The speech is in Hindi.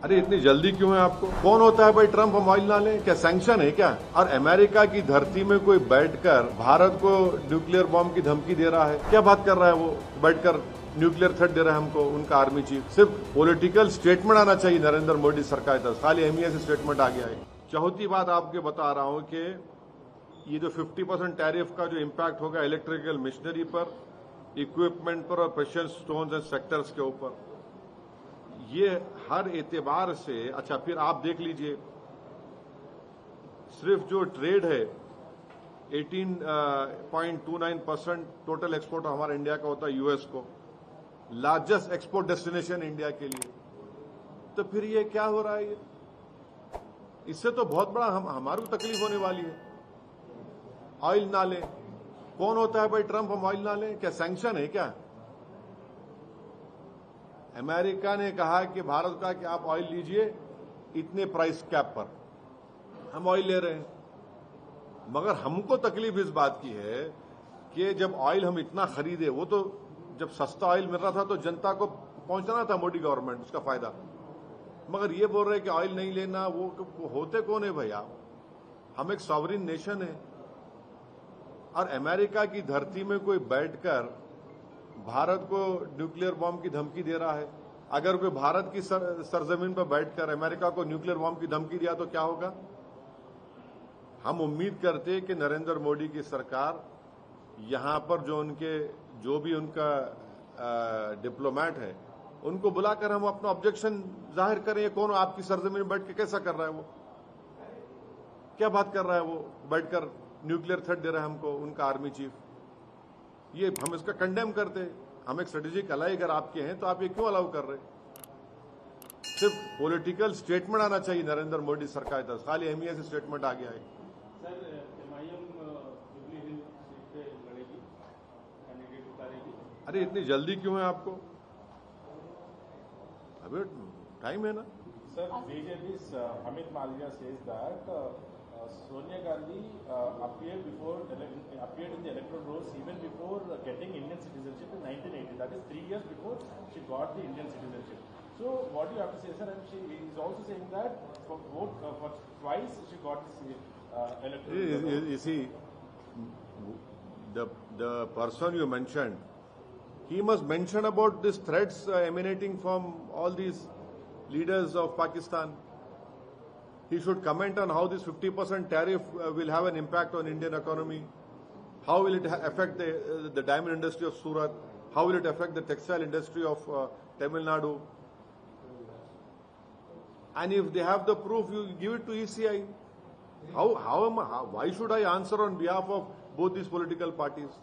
अरे इतनी जल्दी क्यों है आपको? कौन होता है भाई ट्रम्प हम ऑयल ना लें? क्या सैंक्शन है क्या? और अमेरिका की धरती में कोई बैठकर भारत को न्यूक्लियर बॉम्ब की धमकी दे रहा है? क्या बात कर रहा है वो? बैठकर न्यूक्लियर थ्रेट दे रहा है हमको उनका आर्मी चीफ। सिर्फ पॉलिटिकल स्टेटमेंट आना चाहिए नरेंद्र मोदी सरकार तरफ, खाली एमईए से स्टेटमेंट आ गया है। चौथी बात आपको बता रहा हूं कि ये जो 50% टैरिफ का जो इम्पैक्ट होगा इलेक्ट्रिकल मशीनरी पर, इक्विपमेंट पर और प्रेशियस स्टोन्स एंड सेक्टर्स के ऊपर, ये हर एतबार से अच्छा। फिर आप देख लीजिए, सिर्फ जो ट्रेड है 18.29% टोटल एक्सपोर्ट हमारा इंडिया का होता है यूएस को, लार्जेस्ट एक्सपोर्ट डेस्टिनेशन इंडिया के लिए। तो फिर ये क्या हो रहा है? इससे तो बहुत बड़ा हमारी तकलीफ होने वाली है। ऑयल ना लें, कौन होता है भाई ट्रम्प हम ऑयल ना लें? क्या सैंक्शन है क्या? अमेरिका ने कहा कि भारत का कि आप ऑयल लीजिए इतने प्राइस कैप पर, हम ऑयल ले रहे हैं। मगर हमको तकलीफ इस बात की है कि जब ऑयल हम इतना खरीदे, वो तो जब सस्ता ऑयल मिल रहा था तो जनता को पहुंचाना था मोदी गवर्नमेंट, उसका फायदा। मगर ये बोल रहे कि ऑयल नहीं लेना, वो होते कौन है भाई आप? हम एक सॉवरिन नेशन है और अमेरिका की धरती में कोई बैठकर भारत को न्यूक्लियर बॉम्ब की धमकी दे रहा है। अगर कोई भारत की सरजमीन पर बैठकर अमेरिका को न्यूक्लियर बॉम्ब की धमकी दिया तो क्या होगा? हम उम्मीद करते हैं कि नरेंद्र मोदी की सरकार यहां पर जो भी उनका डिप्लोमेट है, उनको बुलाकर हम अपना ऑब्जेक्शन जाहिर करें। कौन आपकी सरजमीन में बैठ के कैसा कर रहा है? वो क्या बात कर रहा है? वो बैठकर न्यूक्लियर थ्रेट दे रहा है हमको उनका आर्मी चीफ। ये हम इसका कंडेम करते हैं। हम एक स्ट्रेटेजिक अलाई अगर आपके हैं तो आप ये क्यों अलाउ कर रहे? सिर्फ पॉलिटिकल स्टेटमेंट आना चाहिए नरेंद्र मोदी सरकार तरफ, खाली एमईए से स्टेटमेंट आ गया है। सर, एमआईएम जुबली हिल सीट पे लड़ेगी, कैंडिडेट उतारेगी। अरे इतनी जल्दी क्यों है आपको? अभी टाइम है ना। Sir, BJP's Amit Malviya says that Sonia Gandhi appeared in the electoral rolls even before getting Indian citizenship in 1980. That is 3 years before she got the Indian citizenship. So, what do you have to say, sir? And she is also saying that for twice she got this electoral. You see, the person you mentioned, he must mention about these threats emanating from all these leaders of Pakistan. He should comment on how this 50% tariff will have an impact on Indian economy. How will it affect the diamond industry of Surat? How will it affect the textile industry of Tamil Nadu? And if they have the proof, you give it to ECI. Why should I answer on behalf of both these political parties?